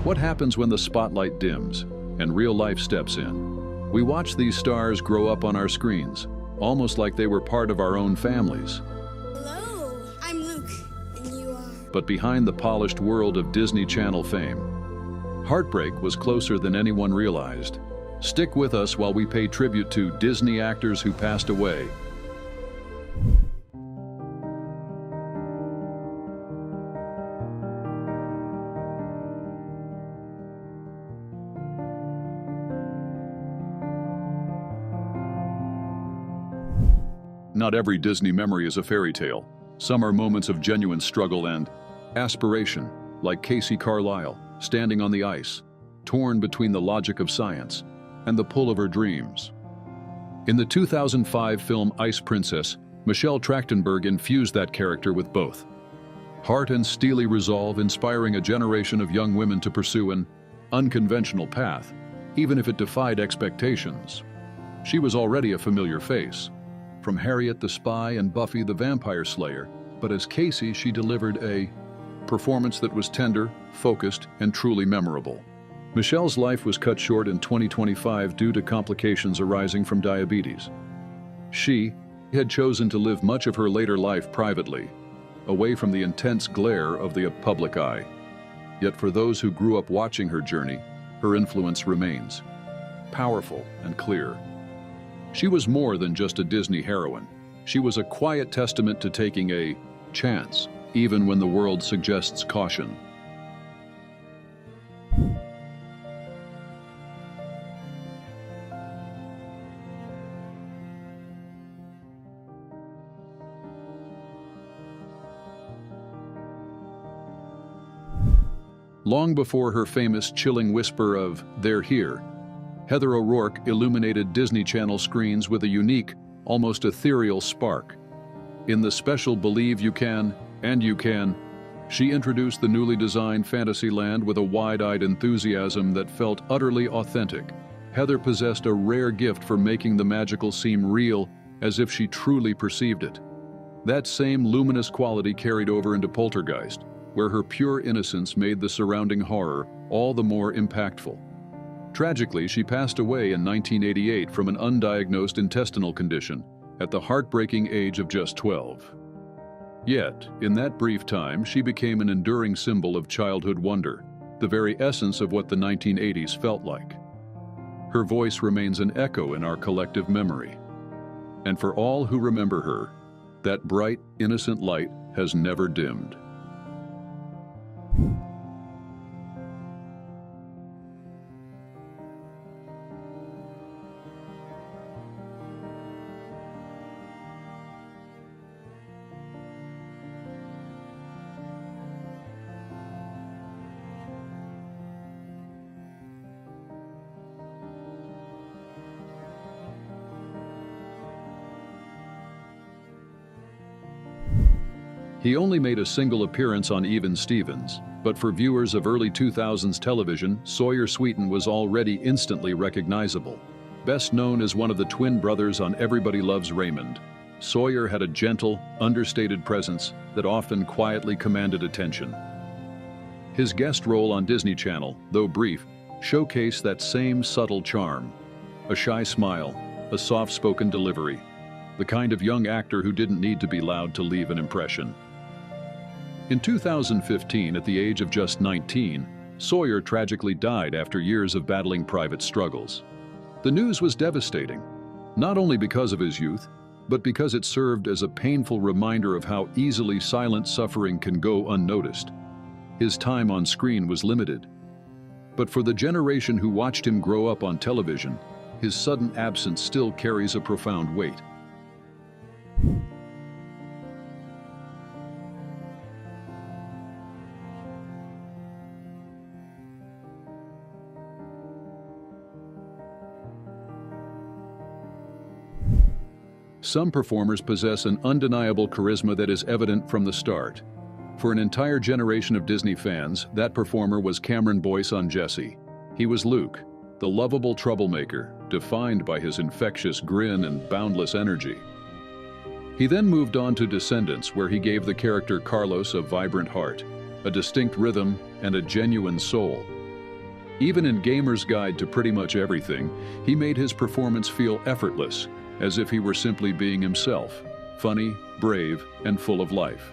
What happens when the spotlight dims and real life steps in? We watch these stars grow up on our screens, almost like they were part of our own families. Hello, I'm Luke, and you are? But behind the polished world of Disney Channel fame, heartbreak was closer than anyone realized. Stick with us while we pay tribute to Disney actors who passed away. Not every Disney memory is a fairy tale. Some are moments of genuine struggle and aspiration, like Casey Carlisle, standing on the ice, torn between the logic of science and the pull of her dreams. In the 2005 film Ice Princess, Michelle Trachtenberg infused that character with both heart and steely resolve, inspiring a generation of young women to pursue an unconventional path, even if it defied expectations. She was already a familiar face, from Harriet the Spy and Buffy the Vampire Slayer, but as Casey, she delivered a performance that was tender, focused, and truly memorable. Michelle's life was cut short in 2025 due to complications arising from diabetes. She had chosen to live much of her later life privately, away from the intense glare of the public eye. Yet for those who grew up watching her journey, her influence remains powerful and clear. She was more than just a Disney heroine. She was a quiet testament to taking a chance, even when the world suggests caution. Long before her famous chilling whisper of "They're here," Heather O'Rourke illuminated Disney Channel screens with a unique, almost ethereal spark. In the special Believe You Can, and You Can, she introduced the newly designed Fantasyland with a wide-eyed enthusiasm that felt utterly authentic. Heather possessed a rare gift for making the magical seem real, as if she truly perceived it. That same luminous quality carried over into Poltergeist, where her pure innocence made the surrounding horror all the more impactful. Tragically, she passed away in 1988 from an undiagnosed intestinal condition at the heartbreaking age of just 12. Yet, in that brief time, she became an enduring symbol of childhood wonder, the very essence of what the 1980s felt like. Her voice remains an echo in our collective memory. And for all who remember her, that bright, innocent light has never dimmed. He only made a single appearance on Even Stevens, but for viewers of early 2000s television, Sawyer Sweeten was already instantly recognizable. Best known as one of the twin brothers on Everybody Loves Raymond, Sawyer had a gentle, understated presence that often quietly commanded attention. His guest role on Disney Channel, though brief, showcased that same subtle charm. A shy smile, a soft-spoken delivery, the kind of young actor who didn't need to be loud to leave an impression. In 2015, at the age of just 19, Sawyer tragically died after years of battling private struggles. The news was devastating, not only because of his youth, but because it served as a painful reminder of how easily silent suffering can go unnoticed. His time on screen was limited. But for the generation who watched him grow up on television, his sudden absence still carries a profound weight. Some performers possess an undeniable charisma that is evident from the start. For an entire generation of Disney fans, that performer was Cameron Boyce on Jessie. He was Luke, the lovable troublemaker, defined by his infectious grin and boundless energy. He then moved on to Descendants, where he gave the character Carlos a vibrant heart, a distinct rhythm, and a genuine soul. Even in Gamer's Guide to Pretty Much Everything, he made his performance feel effortless, as if he were simply being himself, funny, brave, and full of life.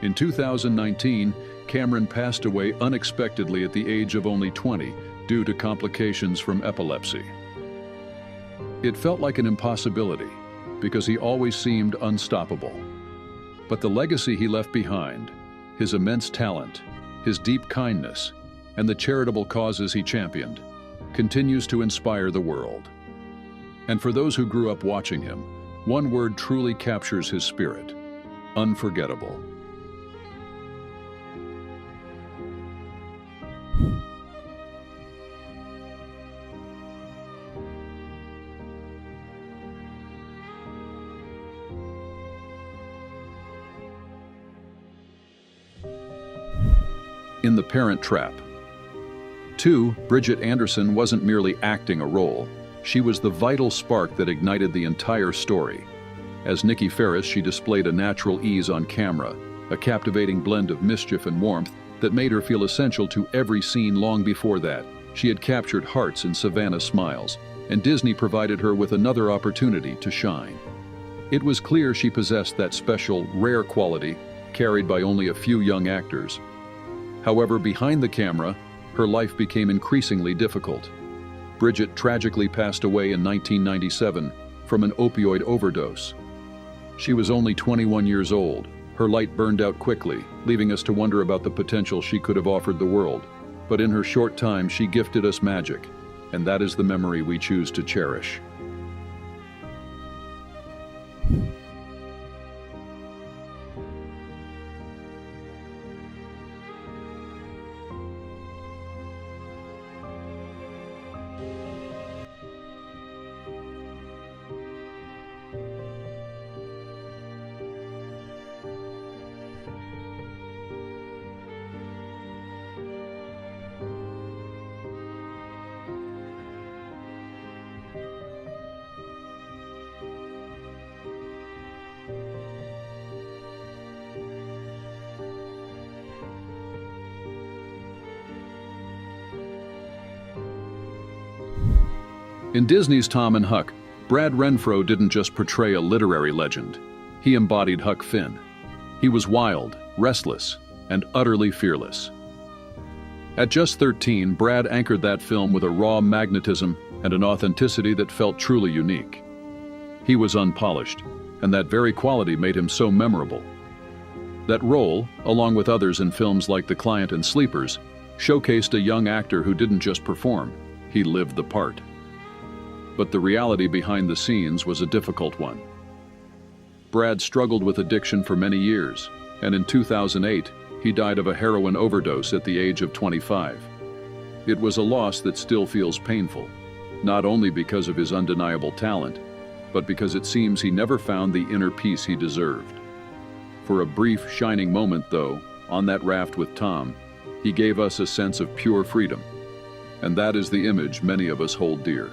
In 2019, Cameron passed away unexpectedly at the age of only 20 due to complications from epilepsy. It felt like an impossibility, because he always seemed unstoppable. But the legacy he left behind, his immense talent, his deep kindness, and the charitable causes he championed, continues to inspire the world. And for those who grew up watching him, one word truly captures his spirit: unforgettable. In The Parent Trap. 2. Bridgette Andersen wasn't merely acting a role. She was the vital spark that ignited the entire story. As Nikki Ferris, she displayed a natural ease on camera, a captivating blend of mischief and warmth that made her feel essential to every scene. Long before that, she had captured hearts in Savannah Smiles, and Disney provided her with another opportunity to shine. It was clear she possessed that special, rare quality carried by only a few young actors. However, behind the camera, her life became increasingly difficult. Bridgette tragically passed away in 1997 from an opioid overdose. She was only 21 years old. Her light burned out quickly, leaving us to wonder about the potential she could have offered the world. But in her short time, she gifted us magic, and that is the memory we choose to cherish. In Disney's Tom and Huck, Brad Renfro didn't just portray a literary legend. He embodied Huck Finn. He was wild, restless, and utterly fearless. At just 13, Brad anchored that film with a raw magnetism and an authenticity that felt truly unique. He was unpolished, and that very quality made him so memorable. That role, along with others in films like The Client and Sleepers, showcased a young actor who didn't just perform, he lived the part. But the reality behind the scenes was a difficult one. Brad struggled with addiction for many years, and in 2008, he died of a heroin overdose at the age of 25. It was a loss that still feels painful, not only because of his undeniable talent, but because it seems he never found the inner peace he deserved. For a brief, shining moment, though, on that raft with Tom, he gave us a sense of pure freedom, and that is the image many of us hold dear.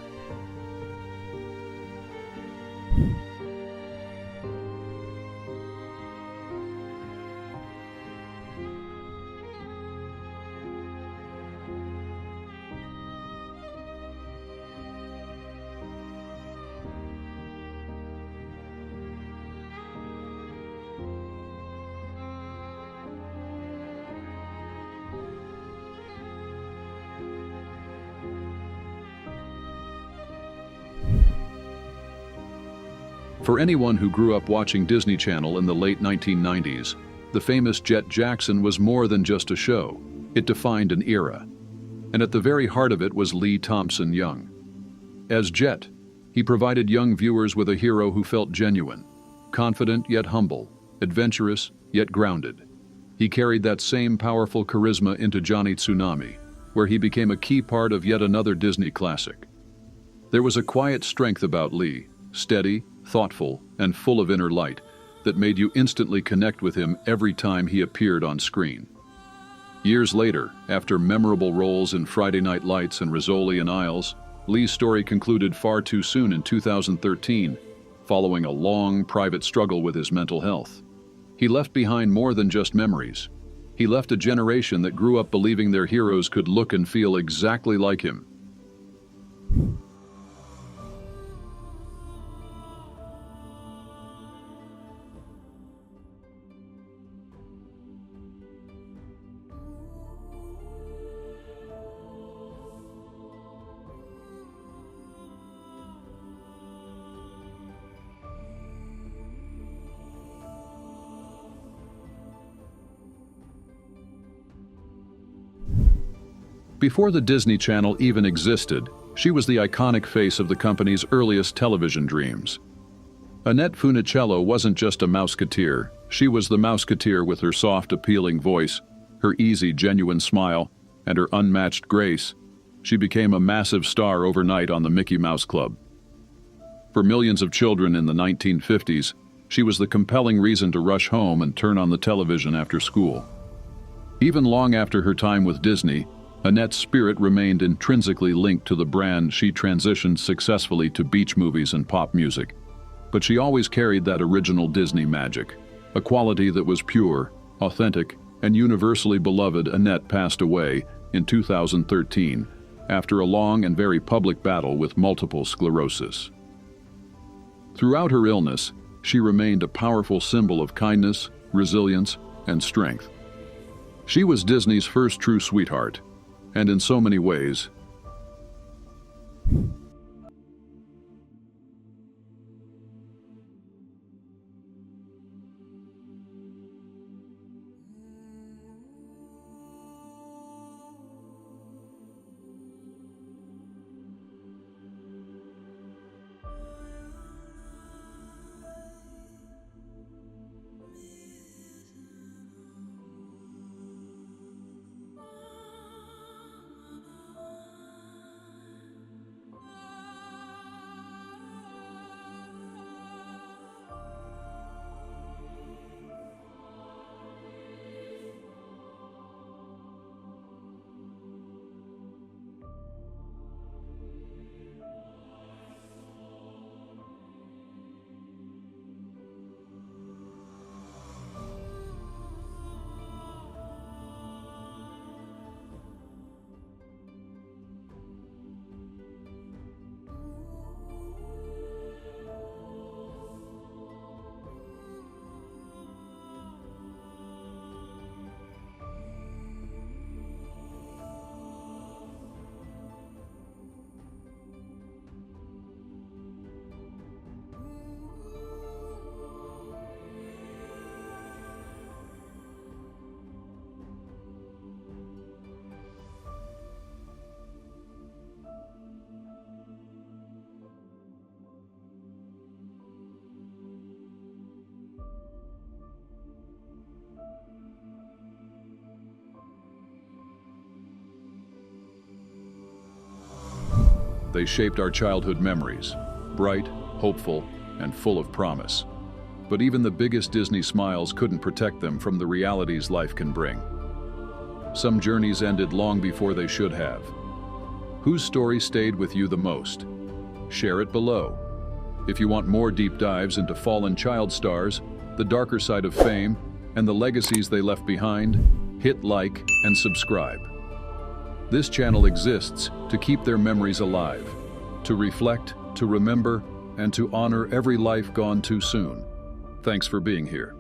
For anyone who grew up watching Disney Channel in the late 1990s, the famous Jet Jackson was more than just a show. It defined an era. And at the very heart of it was Thompson Young. As Jet, he provided young viewers with a hero who felt genuine, confident yet humble, adventurous yet grounded. He carried that same powerful charisma into Johnny Tsunami, where he became a key part of yet another Disney classic. There was a quiet strength about Lee, steady, thoughtful, and full of inner light, that made you instantly connect with him every time he appeared on screen. Years later, after memorable roles in Friday Night Lights and Rizzoli and Isles, Lee's story concluded far too soon in 2013, following a long, private struggle with his mental health. He left behind more than just memories. He left a generation that grew up believing their heroes could look and feel exactly like him. Before the Disney Channel even existed, she was the iconic face of the company's earliest television dreams. Annette Funicello wasn't just a Mouseketeer. She was the Mouseketeer with her soft, appealing voice, her easy, genuine smile, and her unmatched grace. She became a massive star overnight on the Mickey Mouse Club. For millions of children in the 1950s, she was the compelling reason to rush home and turn on the television after school. Even long after her time with Disney, Annette's spirit remained intrinsically linked to the brand. She transitioned successfully to beach movies and pop music. But she always carried that original Disney magic, a quality that was pure, authentic, and universally beloved. Annette passed away in 2013 after a long and very public battle with multiple sclerosis. Throughout her illness, she remained a powerful symbol of kindness, resilience, and strength. She was Disney's first true sweetheart, and in so many ways, they shaped our childhood memories, bright, hopeful, and full of promise. But even the biggest Disney smiles couldn't protect them from the realities life can bring. Some journeys ended long before they should have. Whose story stayed with you the most? Share it below. If you want more deep dives into fallen child stars, the darker side of fame, and the legacies they left behind, hit like and subscribe. This channel exists to keep their memories alive, to reflect, to remember, and to honor every life gone too soon. Thanks for being here.